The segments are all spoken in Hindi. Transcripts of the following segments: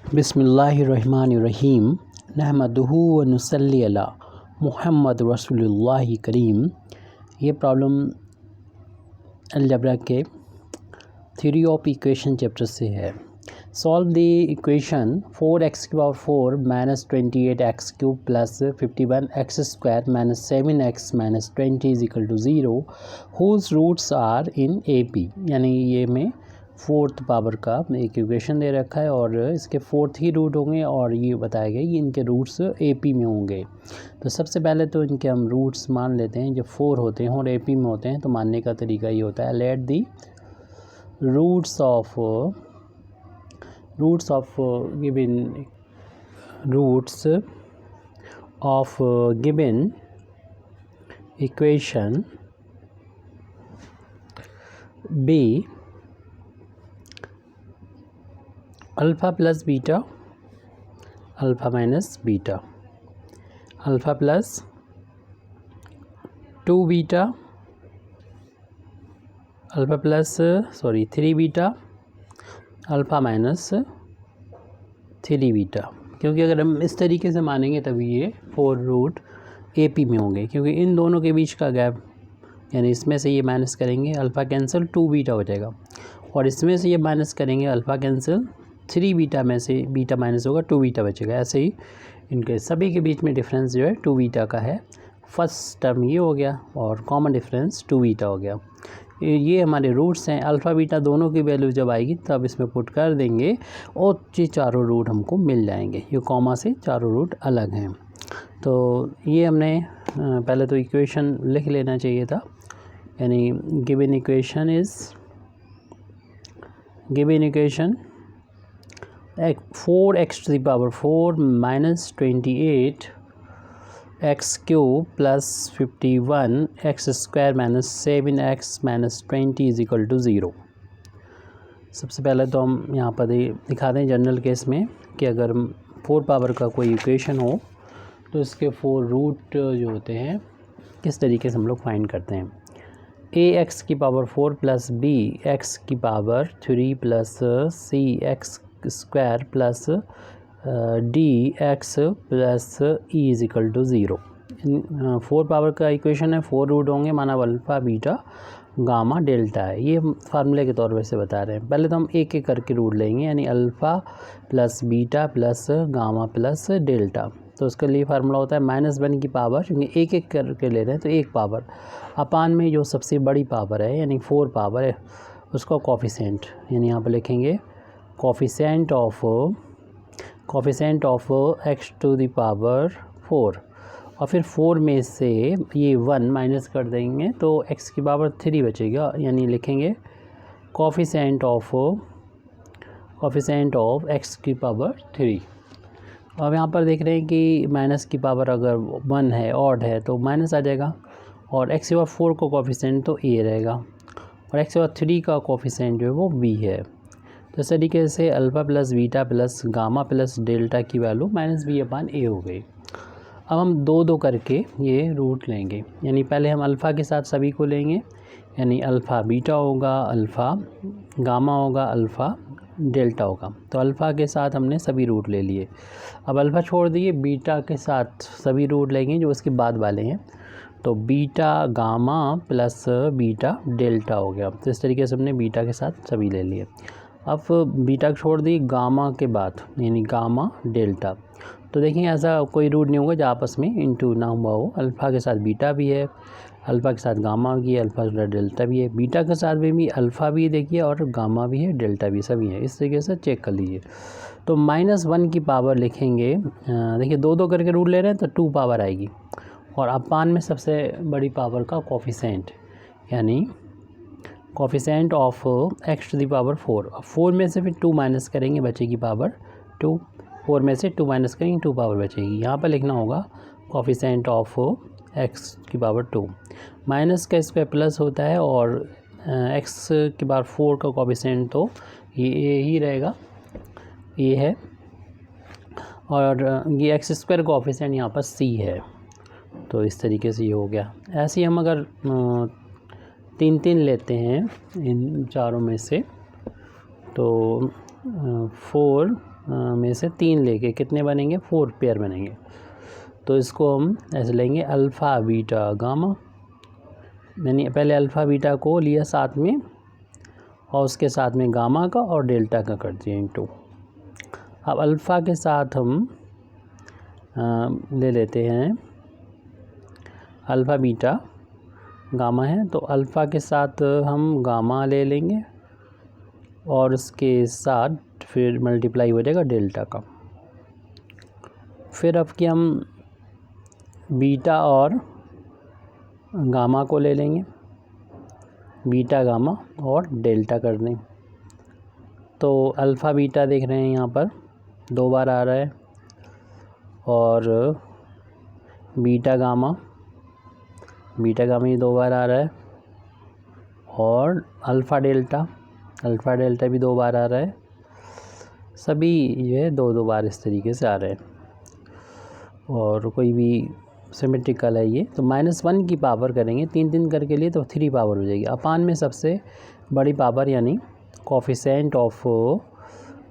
बिस्मिल्लाहिर्रहमानिर्रहीम नहमदुहु व नुसल्ली अला मुहम्मद रसूलुल्लाहि करीम। ये प्रॉब्लम अलजबरा के थ्योरी ऑफ इक्वेशन चैप्टर से है। Solve the equation 4x⁴ minus 28x³ plus 51x² minus 7x minus 20 is equal to 0 whose roots are in AP। यानी ये में फोर्थ पावर का एक इक्वेशन दे रखा है और इसके फोर्थ ही रूट होंगे और ये बताया गया कि इनके रूट्स AP में होंगे। तो सबसे पहले तो इनके हम रूट्स मान लेते हैं। जब 4 होते हैं और AP में होते हैं तो मानने का तरीका ये होता है, let the roots of given equation be alpha plus beta alpha minus beta alpha plus 2 beta alpha plus 3 beta alpha minus 3 beta. क्योंकि अगर हम इस तरीके से मानेंगे तभी ये 4 रूट AP में होंगे, क्योंकि इन दोनों के बीच का गैप यानी इसमें से ये माइनस करेंगे अल्फ़ा कैंसिल 2 बीटा हो जाएगा और इसमें से ये माइनस करेंगे अल्फ़ा कैंसिल 3 बीटा में से बीटा माइनस होगा 2 बीटा बचेगा। ऐसे ही इनके सभी के बीच में डिफरेंस जो है 2 बीटा का है। फर्स्ट टर्म ये हो गया और कॉमन डिफरेंस 2 बीटा हो गया। ये हमारे रूट्स हैं। अल्फ़ा बीटा दोनों की वैल्यू जब आएगी तब इसमें पुट कर देंगे और ये चारों रूट हमको मिल जाएंगे। ये कॉमा से चारों रूट अलग हैं। तो ये हमने पहले तो इक्वेशन लिख लेना चाहिए था। यानी given equation 4x⁴ minus 28x³ plus 51x² minus 7x minus 20 is equal to 0। सबसे पहले तो हम यहाँ पर दिखा दें जनरल केस में कि अगर 4 पावर का कोई इक्वेशन हो तो इसके 4 रूट जो होते हैं किस तरीके से हम लोग फाइंड करते हैं। ax⁴ plus bx⁴ plus cx² plus dx plus e is equal to 0। 4 power का इक्वेशन है, 4 रूट होंगे, माना अल्फ़ा बीटा गामा डेल्टा है। ये फार्मूले के तौर पर से बता रहे हैं। पहले तो हम एक एक करके रूट लेंगे, यानी alpha plus beta plus gamma plus delta. तो उसके लिए फार्मूला होता है -1 की पावर, क्योंकि एक एक करके ले रहे हैं तो एक पावर अपान में जो सबसे बड़ी पावर है यानी 4 पावर है उसका कोफिशिएंट, यानी यहाँ पर लिखेंगे कोफिशिएंट ऑफ x⁴ और फिर 4 में से ये 1 माइनस कर देंगे तो x⁴ बचेगा, यानी लिखेंगे कोफिशिएंट ऑफ x⁴। अब यहाँ पर देख रहे हैं कि माइनस की पावर अगर 1 है ऑड है तो माइनस आ जाएगा और x⁴ का कोफिशिएंट तो a रहेगा और x⁴ का कोफिशिएंट जो है वो b है। तो इस तरीके से alpha plus beta plus gamma plus delta की वैल्यू -b/a हो गई। अब हम 2-2 करके ये रूट लेंगे, यानी पहले हम अल्फ़ा के साथ सभी को लेंगे, यानी अल्फ़ा बीटा होगा, अल्फ़ा गामा होगा, अल्फ़ा डेल्टा होगा। तो अल्फ़ा के साथ हमने सभी रूट ले लिए। अब अल्फ़ा छोड़ दिए, बीटा के साथ सभी रूट लेंगे जो उसके बाद वाले हैं। तो beta gamma plus beta delta हो गया। तो इस तरीके से हमने बीटा के साथ सभी ले लिए। अब बीटा छोड़ दी, गामा के बाद यानी गामा डेल्टा। तो देखिए ऐसा कोई रूट नहीं होगा जो आपस में इंटू ना हुआ हो। अल्फ़ा के साथ बीटा भी है, अल्फ़ा के साथ गामा भी है, अल्फ़ा के साथ डेल्टा भी है, बीटा के साथ भी अल्फ़ा भी देखिए और गामा भी है, डेल्टा भी सभी है। इस तरीके से चेक कर लीजिए। तो -1 की पावर लिखेंगे, देखिए 2-2 करके रूट ले रहे हैं तो 2 पावर आएगी और अपान में सबसे बड़ी पावर का कोफिशिएंट यानी कोफिशिएंट ऑफ x⁴। 4 में से फिर 2 माइनस करेंगे, बचेगी पावर 2। 4 में से 2 माइनस करेंगे 2 पावर बचेगी। यहाँ पर लिखना होगा कोफिशिएंट ऑफ x⁴ माइनस का स्क्वायर प्लस होता है और x⁴ का कोफिशिएंट तो ये ही रहेगा, ये है, और ये x² कोफिशिएंट यहाँ पर c है। तो इस तरीके से ये हो गया। ऐसे ही हम अगर 3-3 लेते हैं इन चारों में से तो 4 में से 3 लेके कितने बनेंगे, 4 पेयर बनेंगे। तो इसको हम ऐसे लेंगे अल्फ़ा बीटा गामा, मैंने पहले अल्फ़ा बीटा को लिया साथ में और उसके साथ में गामा का और डेल्टा का कर दिया इंटू। अब अल्फ़ा के साथ हम ले लेते हैं अल्फ़ा बीटा गामा है, तो अल्फ़ा के साथ हम गामा ले लेंगे और उसके साथ फिर मल्टीप्लाई हो जाएगा डेल्टा का। फिर अब कि हम बीटा और गामा को ले लेंगे, बीटा गामा और डेल्टा कर दें। तो अल्फ़ा बीटा देख रहे हैं यहाँ पर 2 बार आ रहा है और बीटा गामा ये 2 बार आ रहा है और अल्फ़ा डेल्टा भी 2 बार आ रहा है। सभी ये 2-2 बार इस तरीके से आ रहे हैं और कोई भी सिमेट्रिकल है ये। तो -1 की पावर करेंगे 3-3 करके लिए तो 3 पावर हो जाएगी। अपान में सबसे बड़ी पावर यानी कोफिशिएंट ऑफ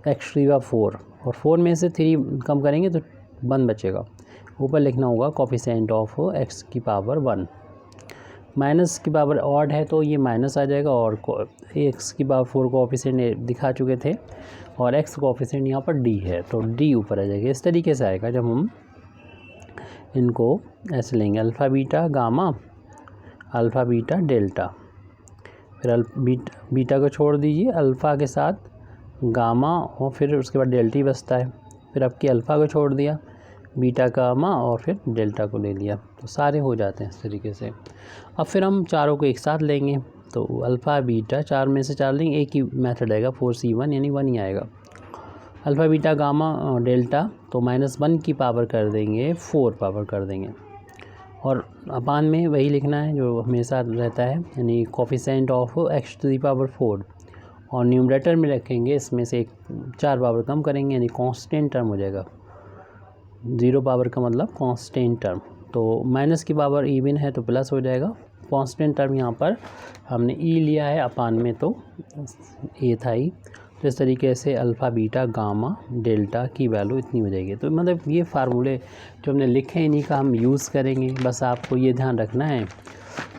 x⁴ 4 और 4 में से 3 कम करेंगे तो 1 बचेगा। ऊपर लिखना होगा कोफिशिएंट ऑफ x⁴ 1। माइनस की पावर ऑड है तो ये माइनस आ जाएगा और x⁴ कोफिशिएंट दिखा चुके थे और x कोफिशिएंट यहाँ पर d है तो d ऊपर आ जाएगा। इस तरीके से आएगा जब हम इनको ऐसे लेंगे alpha beta gamma, alpha beta delta, फिर बीटा को छोड़ दीजिए, अल्फ़ा के साथ गामा और फिर उसके बाद डेल्टा ही बचता है। फिर आपकी अल्फ़ा को छोड़ दिया, बीटा गामा और फिर डेल्टा को ले लिया, तो सारे हो जाते हैं इस तरीके से। अब फिर हम चारों को एक साथ लेंगे तो अल्फ़ा बीटा 4 में से 4 लेंगे, एक ही मेथड आएगा 4C1 यानी 1 ही आएगा। अल्फ़ा बीटा गामा डेल्टा तो -1 की पावर कर देंगे 4 पावर कर देंगे और अपान में वही लिखना है जो हमेशा रहता है यानी कोफिशिएंट ऑफ x⁴ और न्यूमरेटर में रखेंगे इसमें से 4 पावर कम करेंगे यानी कांस्टेंट टर्म हो जाएगा। 0 पावर का मतलब कांस्टेंट टर्म, तो माइनस की पावर इवन है तो प्लस हो जाएगा। कांस्टेंट टर्म यहाँ पर हमने ई लिया है अपान में तो ए था ही। तो इस तरीके से अल्फ़ा बीटा गामा डेल्टा की वैल्यू इतनी हो जाएगी। तो मतलब ये फार्मूले जो हमने लिखे हैं इन्हीं का हम यूज़ करेंगे। बस आपको ये ध्यान रखना है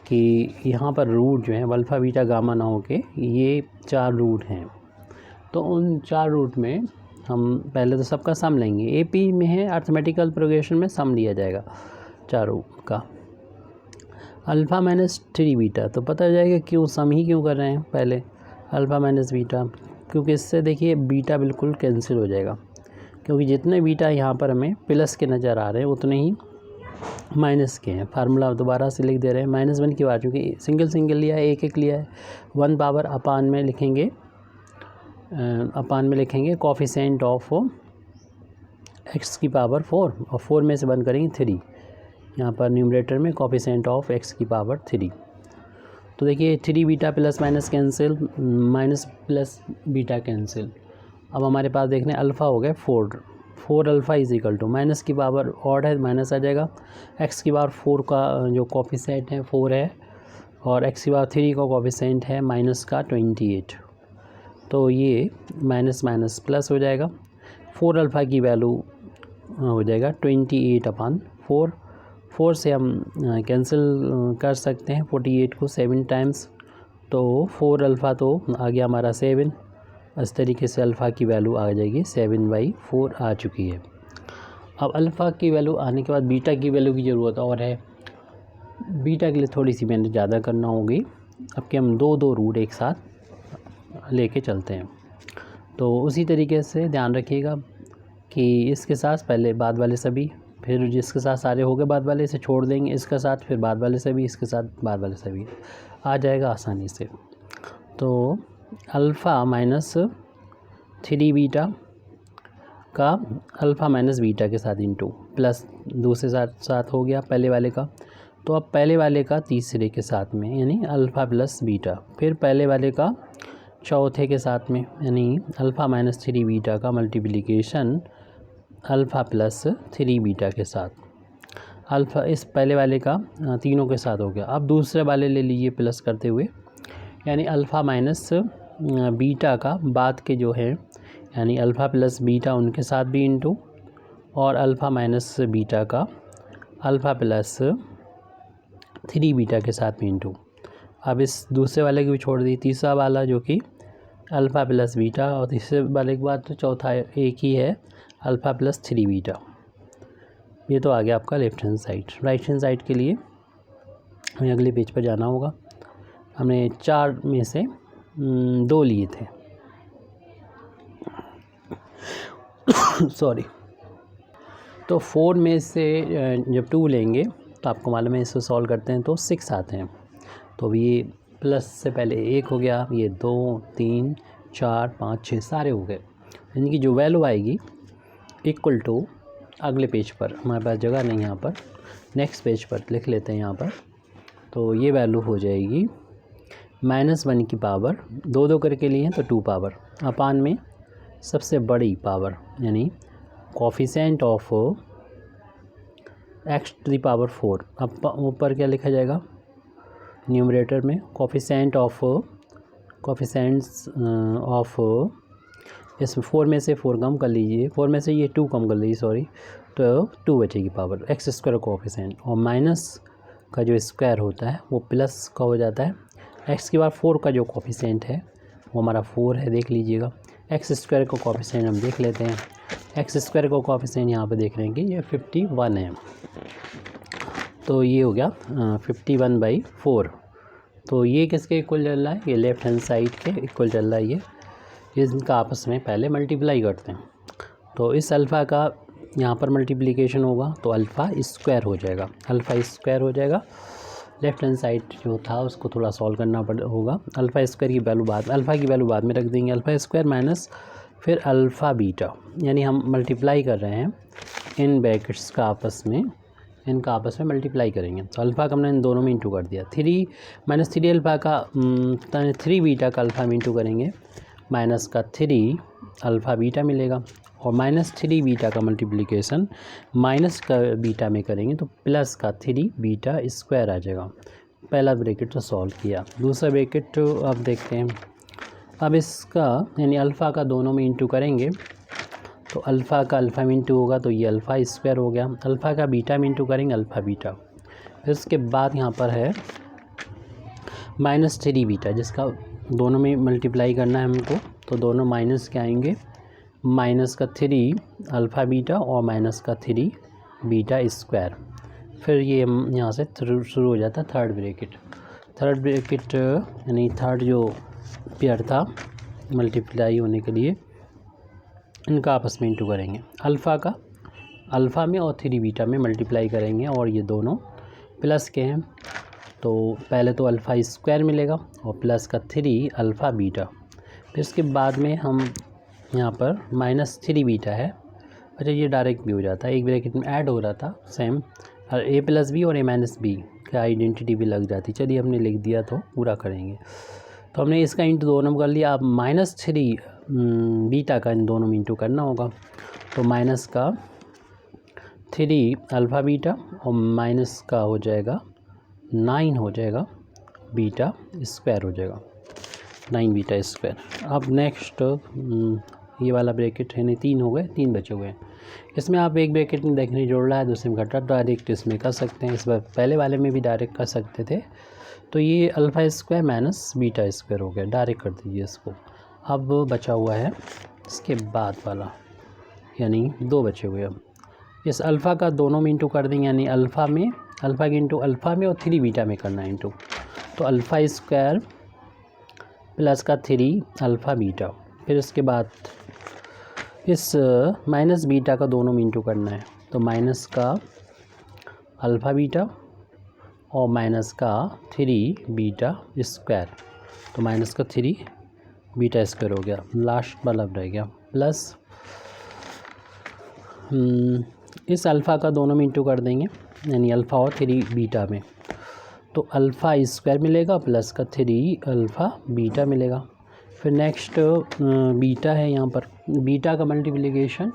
कि यहाँ पर रूट जो है अल्फ़ा बीटा गामा ना हो के ये 4 रूट हैं, तो उन 4 रूट में हम पहले तो सबका सम लेंगे। एपी में है अर्थमेटिकल प्रोग्रेशन में सम लिया जाएगा चारों का। अल्फ़ा -3 बीटा तो पता हो जाएगा क्यों सम ही क्यों कर रहे हैं पहले अल्फ़ा माइनस बीटा, क्योंकि इससे देखिए बीटा बिल्कुल कैंसिल हो जाएगा, क्योंकि जितने बीटा यहाँ पर हमें प्लस के नज़र आ रहे हैं उतने ही माइनस के हैं। फार्मूला दोबारा से लिख दे रहे हैं -1 की बात, क्योंकि सिंगल लिया है, एक लिया है। 1 पावर अपान में लिखेंगे कोफिशिएंट ऑफ x⁴ और 4 में से 1 करेंगे 3। यहाँ पर न्यूमरेटर में कोफिशिएंट ऑफ x⁴ 3। तो देखिए 3 beta plus minus cancel, minus plus beta cancel. अब हमारे पास देखने अल्फ़ा हो गया 4 अल्फ़ा = माइनस की पावर ऑड है माइनस आ जाएगा। x⁴ का जो कोफिशिएंट है 4 है और x⁴ का कोफिशिएंट है -28, तो ये माइनस प्लस हो जाएगा। 4 अल्फ़ा की वैल्यू हो जाएगा 28/4। 4 से हम कैंसिल कर सकते हैं 48 को 7 टाइम्स, तो 4 अल्फ़ा तो आ गया हमारा 7। इस तरीके से अल्फ़ा की वैल्यू आ जाएगी 7/4 आ चुकी है। अब अल्फ़ा की वैल्यू आने के बाद बीटा की वैल्यू की ज़रूरत और है। बीटा के लिए थोड़ी सी मेहनत ज़्यादा करना होगी। अब कि हम 2 रूट एक साथ लेके चलते हैं, तो उसी तरीके से ध्यान रखिएगा कि इसके साथ पहले बाद वाले सभी, फिर जिसके साथ सारे हो गए बाद वाले इसे छोड़ देंगे, इसके साथ फिर बाद वाले सभी, इसके साथ बाद वाले सभी, आ जाएगा आसानी से। तो अल्फ़ा -3 बीटा का अल्फ़ा माइनस बीटा के साथ इंटू प्लस दूसरे साथ हो गया पहले वाले का, तो अब पहले वाले का तीसरे के साथ में यानी अल्फ़ा प्लस बीटा, फिर पहले वाले का चौथे के साथ में यानी अल्फ़ा -3 बीटा का मल्टीप्लिकेशन अल्फ़ा +3 बीटा के साथ। अल्फ़ा इस पहले वाले का तीनों के साथ हो गया। अब दूसरे वाले ले लीजिए प्लस करते हुए, यानी अल्फ़ा माइनस बीटा का बाद के जो है यानी अल्फ़ा प्लस बीटा उनके साथ भी इंटू, और अल्फ़ा माइनस बीटा का अल्फ़ा प्लस 3 बीटा के साथ भी इंटू। अब इस दूसरे वाले की भी छोड़ दी, तीसरा वाला जो कि अल्फ़ा प्लस बीटा, और तीसरे वाले के बाद तो चौथा एक ही है अल्फ़ा प्लस 3 बीटा। ये तो आ गया आपका left hand side. Right hand side के लिए हमें अगले पेज पर जाना होगा। हमने 4 में से 2 लिए थे सॉरी। तो 4 में से जब 2 लेंगे तो आपको मालूम है इसको सॉल्व करते हैं तो 6 आते हैं। तो अभी ये प्लस से पहले 1 हो गया, ये 2 3 4 5 6 सारे हो गए। इनकी जो वैल्यू आएगी इक्वल टू, अगले पेज पर हमारे पास जगह नहीं, यहाँ पर नेक्स्ट पेज पर लिख लेते हैं यहाँ पर। तो ये वैल्यू हो जाएगी -1 की पावर 2 करके लिए तो 2 पावर अपान में सबसे बड़ी पावर, यानी coefficient of x to the power 4। अब ऊपर क्या लिखा जाएगा न्यूमरेटर में, कोफिशिएंट्स ऑफ इसमें 4 में से 4 कम कर लीजिए, 4 में से ये 2 कम कर लीजिए सॉरी, तो 2 बचेगी पावर एक्स स्क्वायर कोफिशिएंट, और माइनस का जो स्क्वायर होता है वो प्लस का हो जाता है। एक्स के बाद 4 का जो कोफिशिएंट है वो हमारा 4 है, देख लीजिएगा। एक्स स्क्वायर का कोफिशिएंट हम देख लेते हैं। एक्स स्क्वायर का कोफिशिएंट यहाँ पे देख रहे हैं कि ये 51 है, तो ये हो गया 51/4। तो ये किसके इक्वल चल रहा है, ये लेफ्ट हैंड साइड के इक्वल चल रहा है। ये इनका आपस में पहले मल्टीप्लाई करते हैं। तो इस अल्फ़ा का यहाँ पर मल्टीप्लिकेशन होगा तो अल्फ़ा स्क्वायर हो जाएगा, अल्फ़ा स्क्वायर हो जाएगा। लेफ्ट हैंड साइड जो था उसको थोड़ा सॉल्व करना होगा। अल्फ़ा स्क्वायर की वैल्यू बाद, अल्फ़ा की वैल्यू बाद में रख देंगे। अल्फ़ा स्क्वायर माइनस फिर अल्फ़ा बीटा, यानी हम मल्टीप्लाई कर रहे हैं इन ब्रैकेट्स का आपस में, इनका आपस में मल्टीप्लाई करेंगे। तो अल्फ़ा का हमने इन दोनों में इंटू कर दिया। 3 - 3 अल्फ़ा का 3 बीटा का अल्फ़ा में इंटू करेंगे, माइनस का 3 अल्फ़ा बीटा मिलेगा, और -3 बीटा का मल्टीप्लिकेशन माइनस का बीटा में करेंगे तो प्लस का 3 बीटा स्क्वायर आ जाएगा। पहला ब्रैकेट तो सॉल्व किया। दूसरा ब्रैकेट अब देखते हैं। अब इसका यानी अल्फ़ा का दोनों में इंटू करेंगे तो अल्फ़ा का अल्फ़ा में इंटू होगा तो ये अल्फ़ा स्क्वायर हो गया। अल्फ़ा का बीटा में इंटू करेंगे अल्फ़ा बीटा। फिर उसके बाद यहाँ पर है -3 बीटा, जिसका दोनों में मल्टीप्लाई करना है हमको, तो दोनों माइनस के आएंगे, माइनस का 3 अल्फ़ा बीटा और माइनस का 3 बीटा स्क्वायर। फिर ये यहाँ से शुरू हो जाता है थर्ड ब्रैकेट। थर्ड ब्रैकेट यानी थर्ड जो पेयर था मल्टीप्लाई होने के लिए, इनका आपस में इंटू करेंगे। अल्फ़ा का अल्फ़ा में और 3 बीटा में मल्टीप्लाई करेंगे, और ये दोनों प्लस के हैं तो पहले तो अल्फ़ा स्क्वायर मिलेगा और प्लस का 3 अल्फ़ा बीटा। फिर इसके बाद में हम यहाँ पर -3 बीटा है। अच्छा, ये डायरेक्ट भी हो जाता है, एक ब्रैकेट में ऐड हो रहा था सेम, और a प्लस बी और a माइनस बी का आइडेंटिटी भी लग जाती। चलिए हमने लिख दिया तो पूरा करेंगे। तो हमने इसका इंटू दोनों में कर लिया। अब -3 बीटा का इन दोनों में इंटू करना होगा, तो माइनस का 3 अल्फ़ा बीटा और माइनस का हो जाएगा 9 हो जाएगा बीटा स्क्वायर हो जाएगा, 9 बीटा स्क्वायर। अब नेक्स्ट ये वाला ब्रैकेट है, नहीं 3 हो गए, 3 बचे हुए हैं। इसमें आप एक ब्रैकेट में देखने जोड़ रहा है, दूसरे में घटा, डायरेक्ट इसमें कर सकते हैं। इस बार पहले वाले में भी डायरेक्ट कर सकते थे। तो ये alpha square minus beta square हो गया, डायरेक्ट कर दीजिए इसको। अब बचा हुआ है इसके बाद वाला, यानी 2 बचे हुए। अब इस अल्फ़ा का दोनों में इंटू कर देंगे, यानी अल्फ़ा में, अल्फ़ा के इंटू अल्फ़ा में और 3 बीटा में करना है इंटू। तो अल्फ़ा स्क्वायर प्लस का 3 अल्फ़ा बीटा। फिर उसके बाद इस माइनस बीटा का दोनों में इंटू करना है, तो माइनस का अल्फ़ा बीटा और माइनस का 3 बीटा स्क्वायर, तो माइनस का 3 बीटा स्क्वायर हो गया। लास्ट वाला रह गया प्लस इस अल्फ़ा का दोनों में इंटू कर देंगे, यानी अल्फ़ा और 3 बीटा में, तो अल्फ़ा स्क्वायर मिलेगा प्लस का 3 अल्फ़ा बीटा मिलेगा। फिर नेक्स्ट बीटा है, यहाँ पर बीटा का मल्टीप्लिकेशन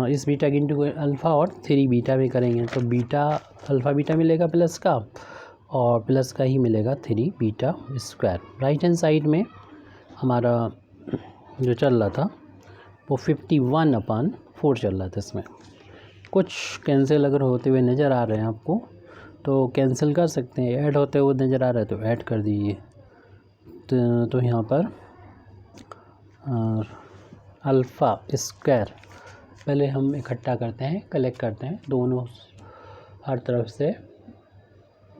इस बीटा के इंटू अल्फ़ा और 3 बीटा में करेंगे, तो बीटा अल्फ़ा बीटा मिलेगा प्लस का, और प्लस का ही मिलेगा 3 beta square. Right hand side में हमारा जो चल रहा था वो 51/4 चल रहा था। इसमें कुछ कैंसिल अगर होते हुए नज़र आ रहे हैं आपको तो कैंसिल कर सकते हैं, ऐड होते हुए नज़र आ रहा है तो ऐड कर दीजिए। तो यहाँ पर अल्फ़ा स्क्वायर पहले हम इकट्ठा करते हैं, कलेक्ट करते हैं दोनों हर तरफ से।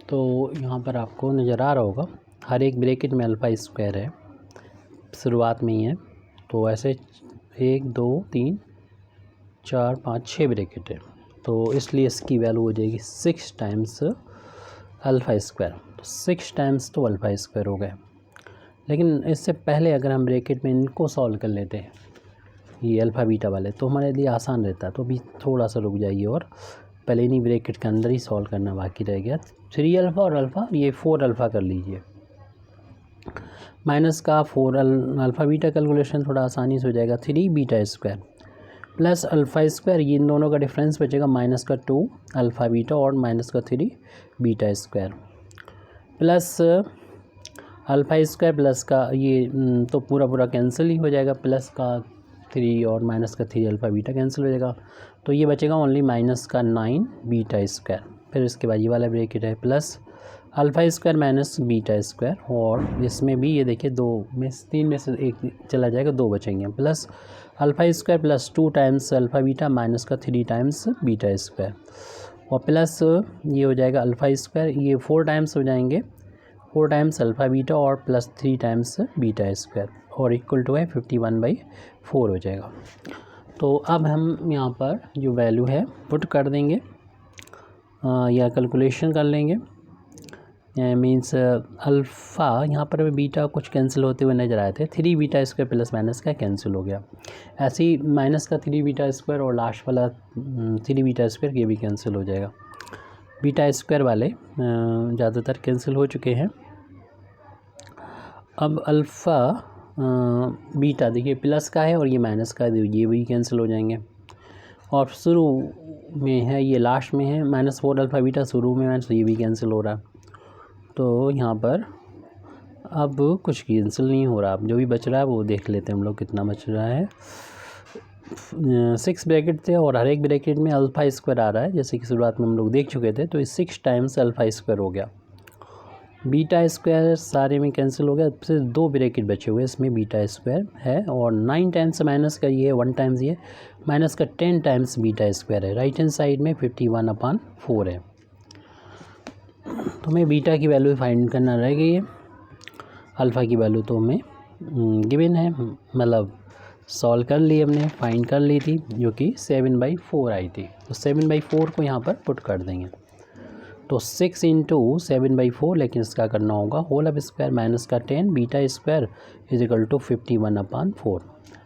तो यहाँ पर आपको नज़र आ रहा होगा हर एक ब्रैकेट में अल्फ़ा स्क्वायर है, शुरुआत में ही है। तो ऐसे 1 2 3 4 5 6 ब्रैकेट है, तो इसलिए इसकी वैल्यू हो जाएगी 6 टाइम्स अल्फ़ा स्क्वायर। तो 6 टाइम्स तो अल्फ़ा स्क्वायर हो गए। लेकिन इससे पहले अगर हम ब्रैकेट में इनको सॉल्व कर लेते हैं, ये अल्फ़ा बीटा वाले, तो हमारे लिए आसान रहता है। तो अभी थोड़ा सा रुक जाइए और पहले इन्हीं ब्रैकेट के अंदर ही सॉल्व करना बाकी रह गया। 3 अल्फ़ा और अल्फ़ा, ये 4 अल्फ़ा कर लीजिए। माइनस का 4 अल्फ़ा बीटा कैलकुलेशन थोड़ा आसानी से हो जाएगा। 3 beta square plus alpha square, ये इन दोनों का डिफरेंस बचेगा माइनस का 2 अल्फ़ा बीटा और माइनस का 3 beta square, plus alpha square plus का ये तो पूरा कैंसिल ही हो जाएगा, प्लस का 3 और माइनस का 3 अल्फ़ा बीटा कैंसिल हो जाएगा। तो ये बचेगा ओनली माइनस का 9 बीटा स्क्वायर। फिर इसके बाद ये वाला ब्रैकेट है plus alpha square minus beta square, और इसमें भी ये देखिए 2 में 3 में से 1 चला जाएगा, 2 बचेंगे, plus alpha square plus 2 times alpha beta minus का 3 टाइम्स बीटा स्क्वायर, और प्लस ये हो जाएगा अल्फ़ा स्क्वायर, ये 4 टाइम्स हो जाएंगे, 4 टाइम्स अल्फ़ा बीटा और प्लस 3 टाइम्स बीटा स्क्वायर, और इक्वल टू है 51/4 हो जाएगा। तो अब हम यहाँ पर जो वैल्यू है पुट कर देंगे या कैलकुलेशन कर लेंगे। मीन्स अल्फ़ा यहाँ पर बीटा कुछ कैंसिल होते हुए नजर आए थे, 3 बीटा स्क्वायर प्लस माइनस का कैंसिल हो गया। ऐसे ही माइनस का 3 बीटा स्क्वायर और लास्ट वाला 3 बीटा स्क्वायर ये भी कैंसिल हो जाएगा। बीटा स्क्वायर वाले ज़्यादातर कैंसिल हो चुके हैं। अब अल्फ़ा बीटा देखिए प्लस का है और ये माइनस का है, ये भी कैंसिल हो जाएंगे। और शुरू में है, ये लास्ट में है, -4 अल्फ़ा बीटा शुरू में है, तो ये भी कैंसिल हो रहा है। तो यहाँ पर अब कुछ कैंसिल नहीं हो रहा, अब जो भी बच रहा है वो देख लेते हैं हम लोग कितना बच रहा है। 6 ब्रैकेट थे और हर एक ब्रैकेट में अल्फ़ा स्क्वायर आ रहा है, जैसे कि शुरुआत में हम लोग देख चुके थे। तो 6 टाइम्स अल्फ़ा स्क्वायर हो गया। बीटा स्क्वायर सारे में कैंसिल हो गया, सिर्फ 2 ब्रैकेट बचे हुए, इसमें बीटा स्क्वायर है, और 9 टाइम्स माइनस का ये 1 टाइम्स ये माइनस का 10 टाइम्स बीटा स्क्वायर है। राइट हैंड साइड में 51/4 है। तो हमें बीटा की वैल्यू फाइंड करना रह गई है। अल्फ़ा की वैल्यू तो हमें गिवन है, मतलब सॉल्व कर ली हमने, फाइंड कर ली थी, जो कि 7/4 आई थी। तो 7/4 को यहाँ पर पुट कर देंगे। तो 6 × 7/4, लेकिन इसका करना होगा होल ऑफ स्क्वायर माइनस का 10 बीटा स्क्वायर इजिकल टू 51/4।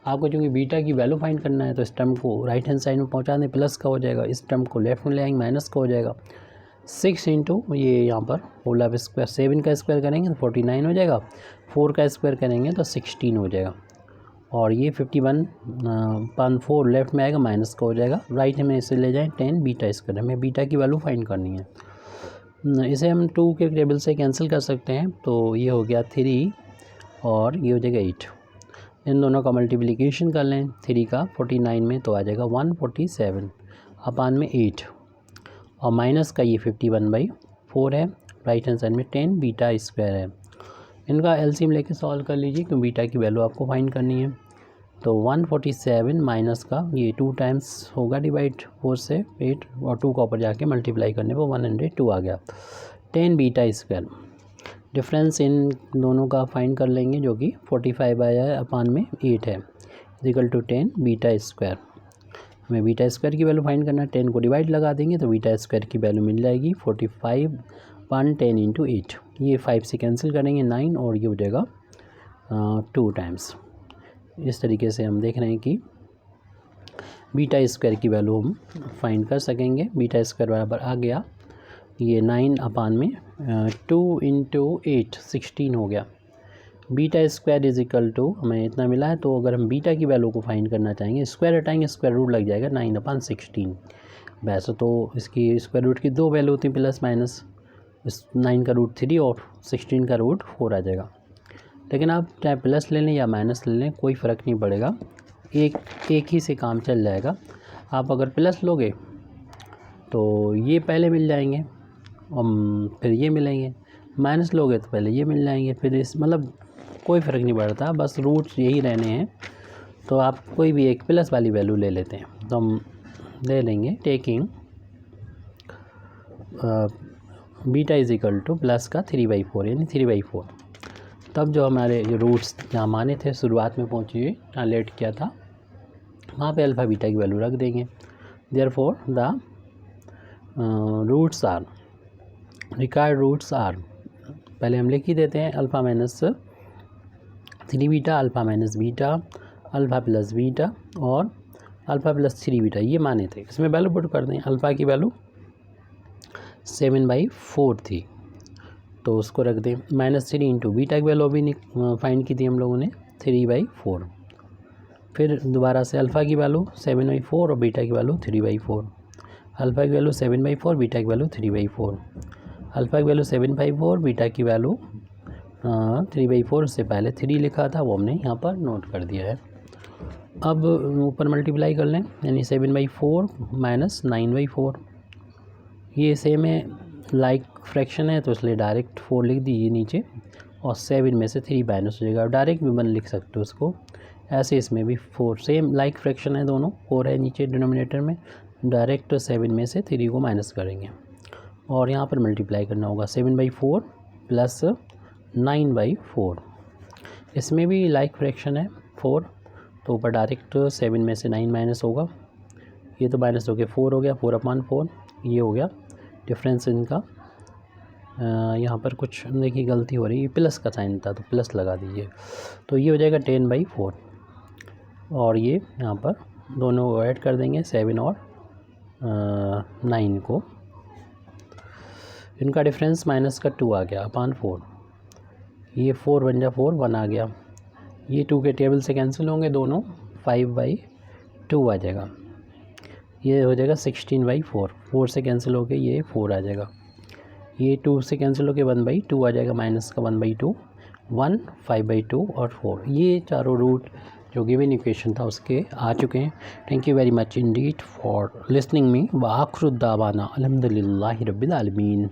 आपको चूँकि बीटा की वैल्यू फाइंड करना है तो इस टर्म को राइट हैंड साइड में पहुँचा दें, प्लस का हो जाएगा, इस टर्म को लेफ्ट में ले आएंगे, माइनस का हो जाएगा। 6 × ये यहाँ पर होल ऑफ स्क्वायर, 7 का स्क्वायर करेंगे तो 49 हो जाएगा, 4 का स्क्वायर करेंगे तो 16 हो जाएगा, और ये 51/4 लेफ्ट में आएगा, माइनस का हो जाएगा, राइट में इसे ले जाएं 10 बीटा स्क्वायर। हमें बीटा की वैल्यू फाइंड करनी है। इसे हम 2 के टेबल से कैंसिल कर सकते हैं, तो ये हो गया 3 और ये हो जाएगा 8। इन दोनों का मल्टीप्लिकेशन कर लें, 3 का 49 में तो आ जाएगा 147/8, और माइनस का ये 51/4 है, राइट हैंड साइड में 10 बीटा स्क्वायर है। इनका एलसीएम लेके सॉल्व कर लीजिए, क्योंकि बीटा की वैल्यू आपको फाइंड करनी है। तो 147 माइनस का ये 2 टाइम्स होगा डिवाइड 4 से 8, और 2 का ऊपर जाके मल्टीप्लाई करने पर 102 आ गया। 10 बीटा स्क्वायर, डिफरेंस इन दोनों का फाइंड कर लेंगे, जो कि 45/8 है, इक्वल टू 10 बीटा स्क्वायर। हमें बीटा स्क्वायर की वैल्यू फाइंड करना है, 10 को डिवाइड लगा देंगे तो बीटा स्क्वायर की वैल्यू मिल जाएगी 45/10 × 8। ये 5 से कैंसिल करेंगे 9, और ये हो जाएगा 2 टाइम्स। इस तरीके से हम देख रहे हैं कि बीटा स्क्वायर की वैल्यू हम फाइंड कर सकेंगे। बीटा स्क्वायर बराबर आ गया ये 9/2 × 8 16 हो गया। Beta square is equal to हमें इतना मिला है, तो अगर हम बीटा की वैल्यू को फाइंड करना चाहेंगे, स्क्वायर हटाएंगे, स्क्वायर रूट लग जाएगा 9/16। वैसे तो इसकी स्क्वायर रूट की 2 वैल्यू होती हैं, प्लस माइनस, इस 9 का रूट 3 और 16 का रूट 4 आ जाएगा। लेकिन आप चाहे प्लस ले लें या माइनस ले लें, कोई फ़र्क नहीं पड़ेगा, एक ही से काम चल जाएगा। आप अगर प्लस लोगे तो ये पहले मिल जाएंगे, फिर ये मिलेंगे, माइनस लोगे तो पहले ये मिल जाएंगे, फिर इस मतलब कोई फ़र्क नहीं पड़ता, बस रूट्स यही रहने हैं। तो आप कोई भी एक प्लस वाली वैल्यू ले लेते हैं, तो हम ले लेंगे taking beta is equal two plus का 3/4 यानी 3/4। तब जो हमारे जो रूट्स जहाँ माने थे शुरुआत में पहुँचिए जहाँ लेट किया था वहाँ पे अल्फ़ा बीटा की वैल्यू रख देंगे। Therefore the roots are required roots are, पहले हम लिख ही देते हैं alpha minus 3 beta, alpha minus beta, alpha plus beta और अल्फ़ा प्लस 3 बीटा, ये माने थे। इसमें वैल्यू पुट कर दें। अल्फ़ा की वैल्यू 7/4 थी तो उसको रख दें। -3 इंटू बीटा की वैल्यू अभी फाइंड की थी हम लोगों ने 3/4। फिर दोबारा से अल्फ़ा की वैल्यू 7/4 और बीटा की वैल्यू 3/4। अल्फ़ा की वैल्यू 7/4, बीटा की वैल्यू 3/4। अल्फ़ा की वैल्यू 7/4, बीटा की वैल्यू 3/4 से पहले 3 लिखा था वो हमने यहाँ पर नोट कर दिया है। अब ऊपर मल्टीप्लाई कर लें, यानी 7/4 माइनस 9/4। ये सेम है, लाइक फ्रैक्शन है तो इसलिए डायरेक्ट 4 लिख दीजिए नीचे और 7 में से 3 माइनस हो जाएगा। डायरेक्ट भी 1 लिख सकते हो उसको, ऐसे इसमें भी 4 सेम लाइक फ्रैक्शन है, दोनों 4 है नीचे डिनोमिनेटर में, डायरेक्ट 7 में से 3 को माइनस करेंगे और यहाँ पर मल्टीप्लाई करना होगा 7/4 प्लस 9/4। इसमें भी लाइक फ्रैक्शन है 4, तो ऊपर डायरेक्ट 7 में से 9 माइनस होगा, ये तो माइनस हो गया 4 हो गया, 4/4 ये हो गया डिफरेंस इनका। यहाँ पर कुछ देखिए गलती हो रही है, प्लस का साइन था तो प्लस लगा दीजिए, तो ये हो जाएगा 10/4 और ये यहाँ पर दोनों को ऐड कर देंगे 7 और 9 को, इनका डिफरेंस माइनस का 2 आ गया /4। ये 4 बन जा 4 1 आ गया, ये 2 के टेबल से कैंसिल होंगे दोनों, 5/2 आ जाएगा। ये हो जाएगा 16/4, 4 से कैंसिल हो के ये 4 आ जाएगा, ये 2 से कैंसिल हो के 1/2 आ जाएगा, माइनस का 1/2, 1 5/2 और 4। ये चारों रूट जो गिवन इक्वेशन था उसके आ चुके हैं। Thank you very much Indeed for listening me. व आखिर दावाना अल्हम्दुलिल्लाहि रब्बिल आलमीन।